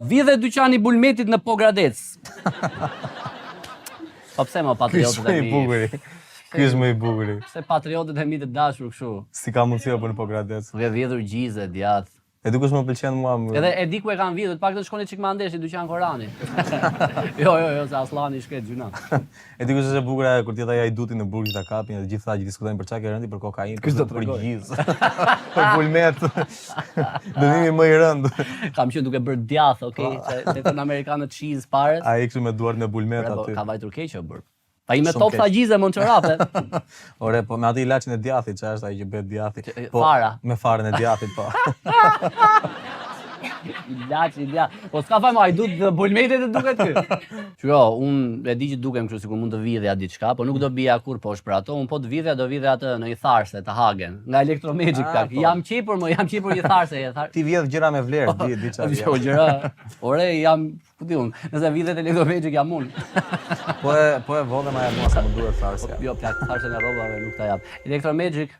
Vidhe dyqani Bulmetit në Pogradec. Po pse më patriotët e mi? Ky është më i bukuri. Pse patriotët e mi të dashur kështu? Si ka mundësi apo në Pogradec. Duke vjedhur gjizë, djath. E dukesh më pëlqen mua. Edhe e di ku e kanë vjedhur, të paktën shkoni çik më andesh i dyqan Korani. Jo, se Aslani shket gjuna. E di kush është e bukur kur ti ata ja i duti në burg ta kapin dhe gjithë që diskutojnë për çka ke rëndi për kokainë, për gjizë. Për Bulmet. Dënimi më i rënd. Kam qenë duke bërë djath, okay, se në amerikanët cheese pares. Ai kështu me duart në Bulmet aty. Ka vajtur keq o bër. Pa i me top tha gjizë më në çorape. Ore, po me atë ilaçin e djathit, çfarë është ai që bëhet djathi? Po fara. Me farën e djathit, po. Ilaçi i djathit. Po s'ka fajmë ai duhet Bulmetit të duket ky. Shiko, unë e di që dukem kështu sikur mund të vidhja diçka, po nuk do bija kur poshtë për ato. Unë po të vidhja do vidhja atë në një tharse të Hagen, nga Electromagic tak. Jam qepur, jam qepur një tharse. Ti vjedh gjëra me vlerë, di çfarë. Jo, gjëra. Ore, jam, ku di unë, nëse vidhet Electromagic jam unë. Po e vodhe ma jap mua sa më duhet tharse. Jo, plak tharsen e rrobave nuk ta jap. Electromagic